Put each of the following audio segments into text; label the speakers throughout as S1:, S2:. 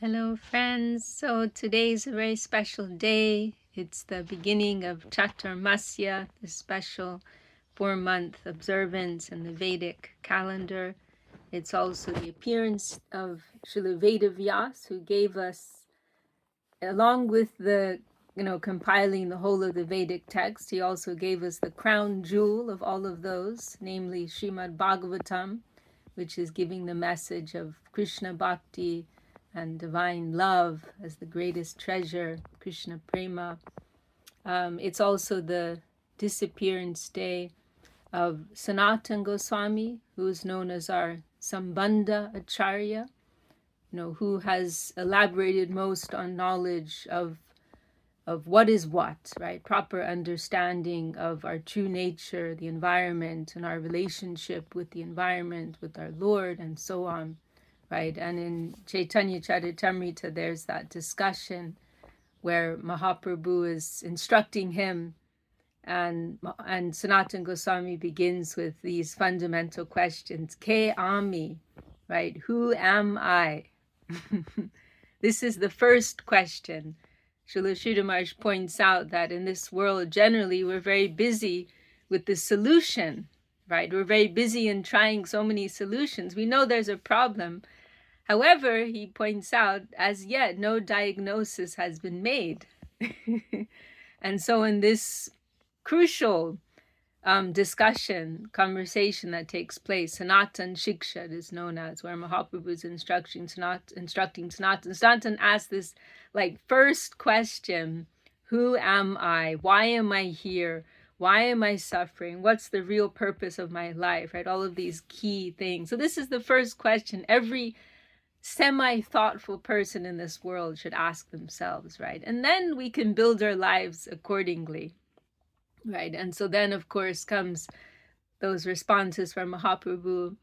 S1: Hello friends, so today's a very special day. It's the beginning of Chaturmasya, the special 4-month observance in the Vedic calendar. It's also the appearance of Srila Vedavyas, who gave us, along with the compiling the whole of the Vedic text, he also gave us the crown jewel of all of those, namely Srimad Bhagavatam, which is giving the message of Krishna Bhakti and divine love as the greatest treasure, Krishna Prema. It's also the disappearance day of Sanatana Goswami, who is known as our Sambandha Acharya, who has elaborated most on knowledge of what is what, right? Proper understanding of our true nature, the environment, and our relationship with the environment, with our Lord, and so on. Right, and in Chaitanya Charitamrita, there's that discussion where Mahaprabhu is instructing him, and Sanatana Goswami begins with these fundamental questions: Ke ami, right? Who am I? This is the first question. Srila Sridhar Maharaj points out that in this world, generally, we're very busy with the solution, right? We're very busy in trying so many solutions. We know there's a problem. However, he points out, as yet, no diagnosis has been made. And so in this crucial conversation that takes place, Sanatan Shiksha is known as, where Mahaprabhu is instructing Sanatan. Sanatan asks this first question: who am I? Why am I here? Why am I suffering? What's the real purpose of my life? Right? All of these key things. So this is the first question every semi-thoughtful person in this world should ask themselves, right? And then we can build our lives accordingly, right? And so then, of course, comes those responses from Mahaprabhu,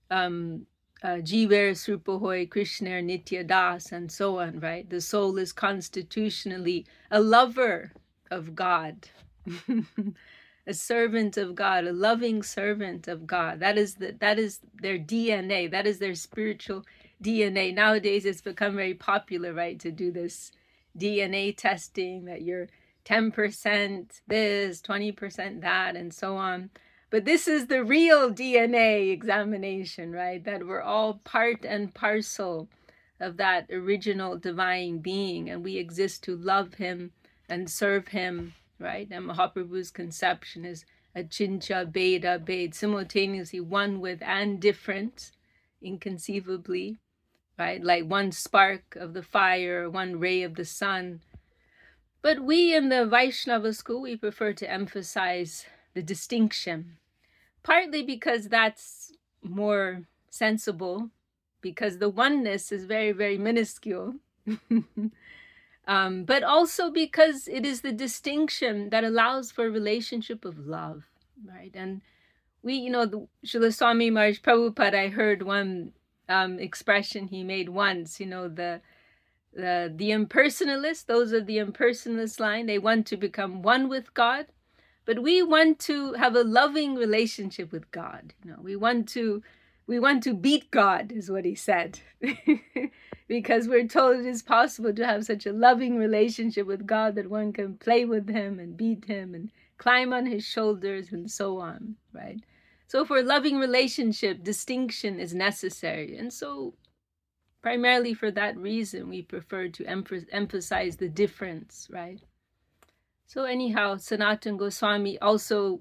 S1: Jiver Srupahoy, Krishna Nitya Das, and so on, right? The soul is constitutionally a lover of God, a servant of God, a loving servant of God. That is their DNA. That is their spiritual DNA. Nowadays, it's become very popular, right, to do this DNA testing, that you're 10% this, 20% that, and so on. But this is the real DNA examination, right? That we're all part and parcel of that original divine being, and we exist to love him and serve him, right? And Mahaprabhu's conception is Achincha Beda Bed, simultaneously one with and different, inconceivably, right? Like one spark of the fire, one ray of the sun. But we in the Vaishnava school, we prefer to emphasize the distinction, partly because that's more sensible, because the oneness is very, very minuscule. But also because it is the distinction that allows for a relationship of love, right? And we, the Srila Swami Maharaj Prabhupada, I heard one expression he made once, the impersonalists, those are the impersonalist line, they want to become one with God, but we want to have a loving relationship with God. We want to beat God, is what he said. Because we're told it is possible to have such a loving relationship with God that one can play with him and beat him and climb on his shoulders and so on, right? So for a loving relationship, distinction is necessary. And so primarily for that reason, we prefer to emphasize the difference, right? So anyhow, Sanatana Goswami, also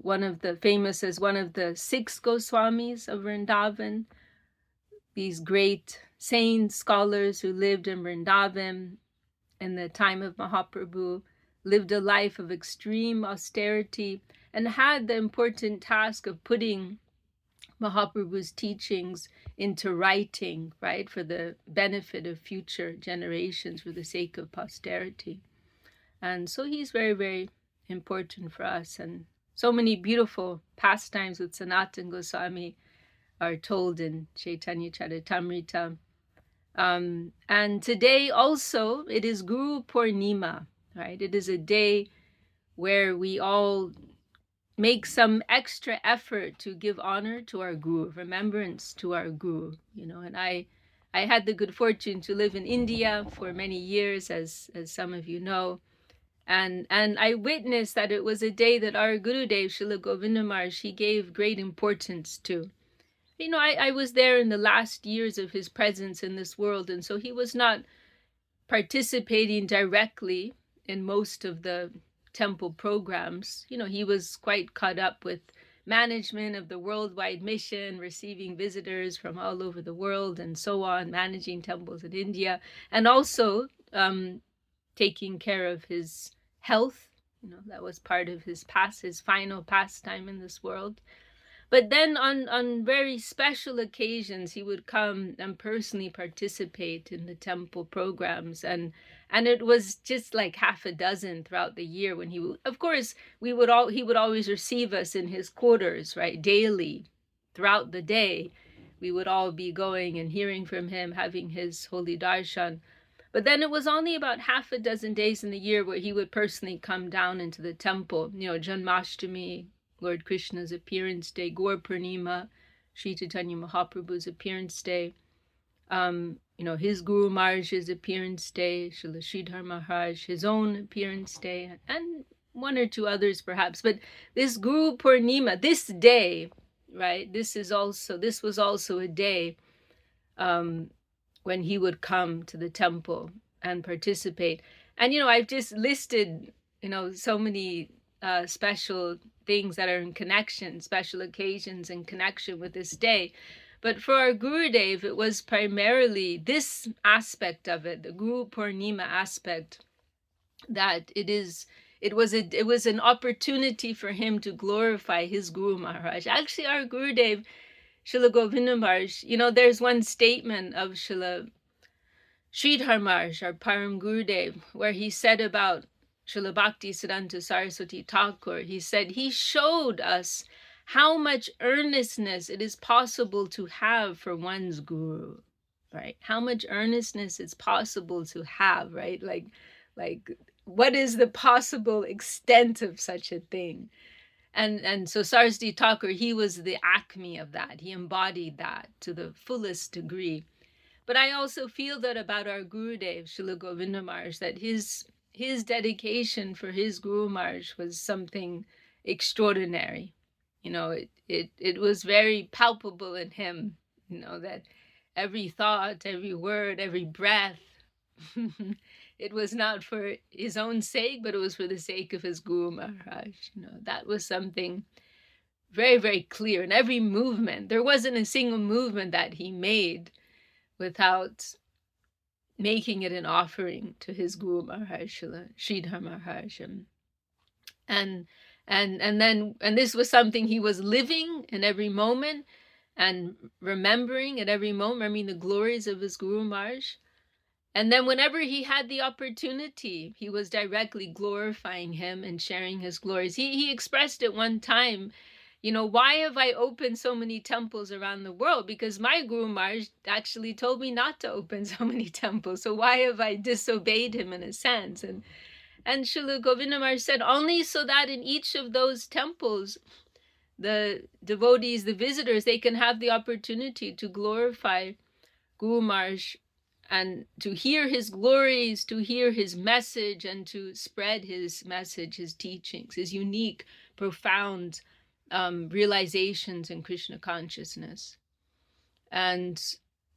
S1: famous as one of the 6 Goswamis of Vrindavan, these great saints, scholars who lived in Vrindavan in the time of Mahaprabhu, lived a life of extreme austerity and had the important task of putting Mahaprabhu's teachings into writing, right, for the benefit of future generations, for the sake of posterity. And so he's very, very important for us. And so many beautiful pastimes with Sanatana Goswami are told in Chaitanya Charitamrita. And today also, it is Guru Purnima, right? It is a day where we all make some extra effort to give honor to our Guru, remembrance to our Guru, and I I had the good fortune to live in India for many years, as some of you know. And I witnessed that it was a day that our Gurudev, Śrī Govinda Maharaj, he gave great importance to. You know, I was there in the last years of his presence in this world, and so he was not participating directly in most of the temple programs. You know, he was quite caught up with management of the worldwide mission, receiving visitors from all over the world and so on, managing temples in India, and also taking care of his health. You know, that was part of his final pastime in this world. But then on very special occasions, he would come and personally participate in the temple programs. And it was just like half a dozen throughout the year when he would, of course, he would always receive us in his quarters, right? Daily, throughout the day, we would all be going and hearing from him, having his holy darshan. But then it was only about half a dozen days in the year where he would personally come down into the temple, you know, Janmashtami, Lord Krishna's appearance day, Guru Purnima, Sri Chaitanya Mahaprabhu's appearance day, you know, his Guru Maharaj's appearance day, Srila Sridhar Maharaj, his own appearance day, and one or two others perhaps. But this Guru Purnima, this day, right, this was also a day when he would come to the temple and participate. And, you know, I've just listed, you know, so many special things that are in connection, special occasions in connection with this day. But for our Gurudev, it was primarily this aspect of it, the Guru Purnima aspect, that it was an opportunity for him to glorify his Guru Maharaj. Actually, our Gurudev, Śrī Govinda Maharaj, you know, there's one statement of Srila Sridhar Maharaj, our Param Gurudev, where he said about Srila Bhakti Siddhanta Saraswati Thakur, he said, he showed us how much earnestness it is possible to have for one's guru, right? How much earnestness it's possible to have, right? Like what is the possible extent of such a thing? And so Saraswati Thakur, he was the acme of that. He embodied that to the fullest degree. But I also feel that about our Gurudev, Śrī Govinda Maharaj, that his dedication for his Guru Maharaj was something extraordinary. You know, it was very palpable in him, you know, that every thought, every word, every breath, it was not for his own sake, but it was for the sake of his Guru Maharaj. You know, that was something very, very clear. In every movement, there wasn't a single movement that he made without making it an offering to his Guru Maharaj, Sridhar Maharaj. And this was something he was living in every moment and remembering at every moment. I mean, the glories of his Guru Maharaj. And then whenever he had the opportunity, he was directly glorifying him and sharing his glories. He expressed at one time, you know, why have I opened so many temples around the world? Because my Guru Maharaj actually told me not to open so many temples. So why have I disobeyed him in a sense? And Śrī Govinda Maharaj said, only so that in each of those temples, the devotees, the visitors, they can have the opportunity to glorify Guru Maharaj and to hear his glories, to hear his message, and to spread his message, his teachings, his unique, profound realizations in Krishna consciousness. And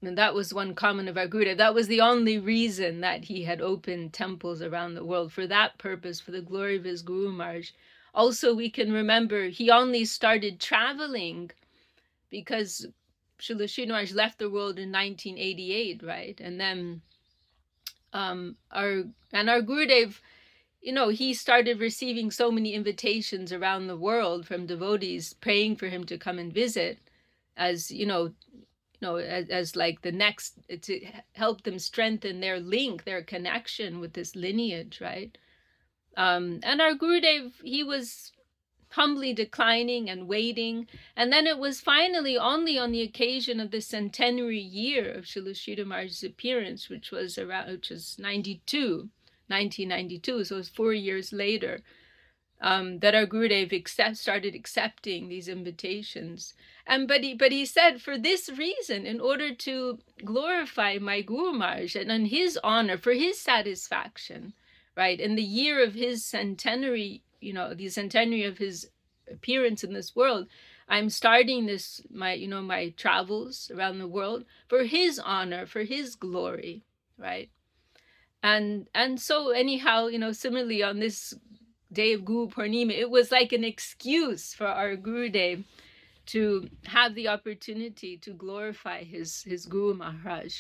S1: that was one comment of our Gurudev. That was the only reason that he had opened temples around the world, for that purpose, for the glory of his Guru Maharaj. Also, we can remember he only started traveling because Srila Śrī Maharaj left the world in 1988, right? And then our Gurudev, you know, he started receiving so many invitations around the world from devotees praying for him to come and visit, as as like the next, to help them strengthen their link, their connection with this lineage, right? And our Gurudev, he was humbly declining and waiting. And then it was finally only on the occasion of the centenary year of Srila Sridhar Maharaj's appearance, which was 1992, so it was 4 years later, that our Gurudev started accepting these invitations. But he said, for this reason, in order to glorify my Guru Maharaj and in his honor, for his satisfaction, right, in the year of his centenary, the centenary of his appearance in this world, I'm starting my travels around the world for his honor, for his glory, right? And so anyhow, similarly on this day of Guru Purnima, it was like an excuse for our Gurudev to have the opportunity to glorify his Guru Maharaj.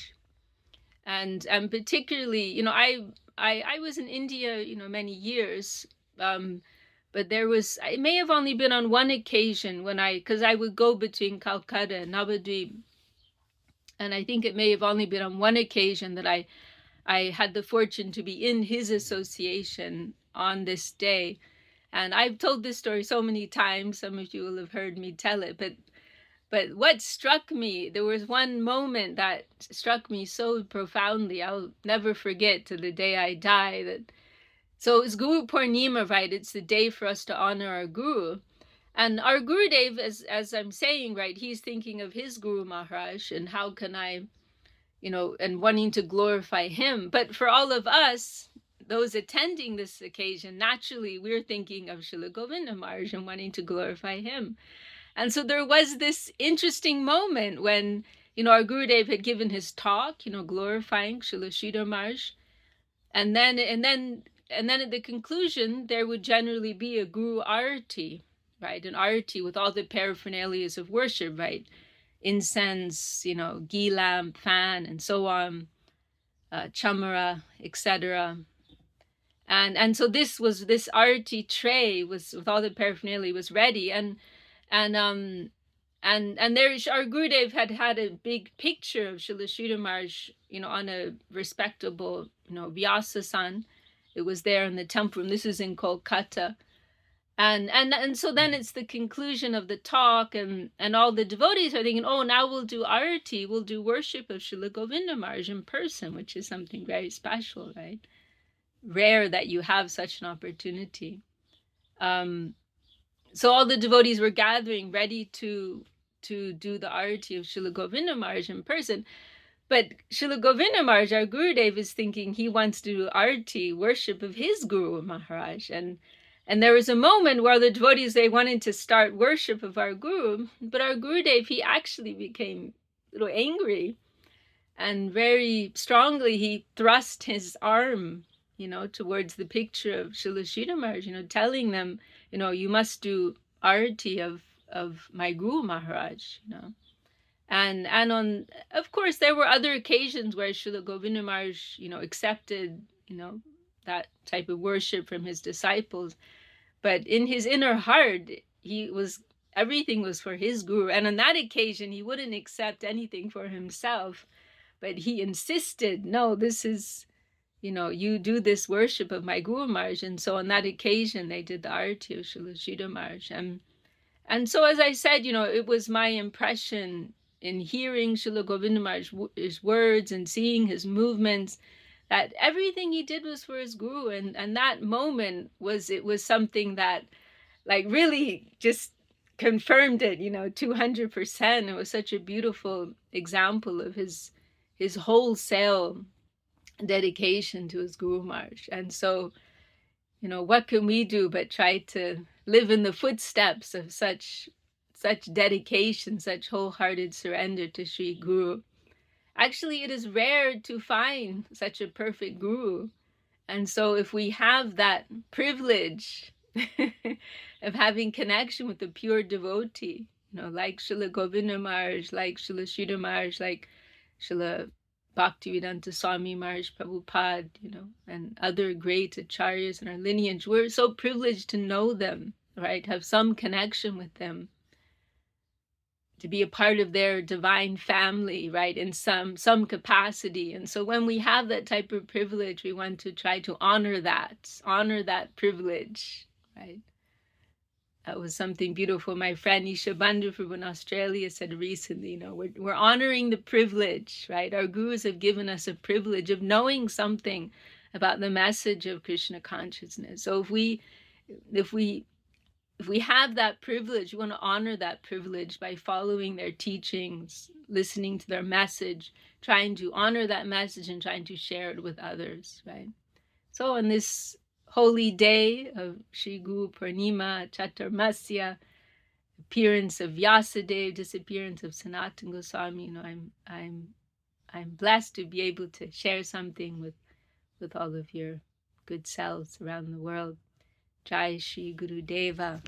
S1: And particularly, I was in India, many years, but it may have only been on one occasion because I would go between Calcutta and Navadvip, and I think it may have only been on one occasion that I had the fortune to be in his association on this day. And I've told this story so many times, some of you will have heard me tell it, but what struck me, there was one moment that struck me so profoundly, I'll never forget to the day I die. So it's Guru Purnima, right? It's the day for us to honor our Guru. And our Gurudev, as I'm saying, right, he's thinking of his Guru Maharaj and how can I, and wanting to glorify him. But for all of us, those attending this occasion, naturally, we're thinking of Śrīla Govinda Maharaj and wanting to glorify him. And so there was this interesting moment when, our Gurudev had given his talk, glorifying Śrīla Sridhar Maharaj. And then at the conclusion, there would generally be a Guru Arati, right? An Arati with all the paraphernalias of worship, right? Incense, ghee lamp, fan, and so on, chamara, etc. And so this arati tray was with all the paraphernalia was ready, and there our Gurudev had a big picture of Śrīla Sridhar Maharaj, on a respectable, Vyasasan. It was there in the temple room. This is in Kolkata. And so then it's the conclusion of the talk, and all the devotees are thinking, oh, now we'll do arati, we'll do worship of Śrīla Govinda Maharaj in person, which is something very special, right? Rare that you have such an opportunity. So all the devotees were gathering, ready to do the arati of Śrīla Govinda Maharaj in person. But Śrīla Govinda Maharaj, our Gurudev, is thinking he wants to do arati, worship of his Guru Maharaj. And there was a moment where the devotees, they wanted to start worship of our Guru, but our Gurudev, he actually became a little angry, and very strongly he thrust his arm, towards the picture of Śrīla Sridhar Maharaj, telling them, you must do arati of my Guru Maharaj, And on, of course, there were other occasions where Śrīla Govinda Maharaj, accepted, that type of worship from his disciples. But in his inner heart, everything was for his Guru. And on that occasion, he wouldn't accept anything for himself. But he insisted, no, this is, you do this worship of my Guru Maharaj. And so on that occasion, they did the arati of Śrīla Sridhar Maharaj. And so, as I said, it was my impression in hearing Śrīla Govinda Maharaj's words and seeing his movements, that everything he did was for his Guru. And that moment was something that really just confirmed it, 200%. It was such a beautiful example of his wholesale dedication to his Guru Maharaj. And so, what can we do but try to live in the footsteps of such dedication, such wholehearted surrender to Śrī Guru. Actually, it is rare to find such a perfect Guru. And so if we have that privilege of having connection with the pure devotee, like Śrīla Govinda Maharaj, like Śrīla Sridhar Maharaj, like Śrīla Bhaktivedanta Swami Maharaj Prabhupada, and other great acharyas in our lineage, we're so privileged to know them, right? Have some connection with them, to be a part of their divine family, right, in some capacity. And so when we have that type of privilege, we want to try to honor that privilege, right? That was something beautiful. My friend Isha Bandhu from Australia said recently, we're honoring the privilege, right? Our gurus have given us a privilege of knowing something about the message of Krishna consciousness. So if if we have that privilege, we want to honor that privilege by following their teachings, listening to their message, trying to honor that message and trying to share it with others, right? So on this holy day of Śrī Guru Purnima, Chaturmasya, appearance of Vyasadeva, disappearance of Sanatana Goswami, I'm blessed to be able to share something with all of your good selves around the world. Jai Shri Guru Deva.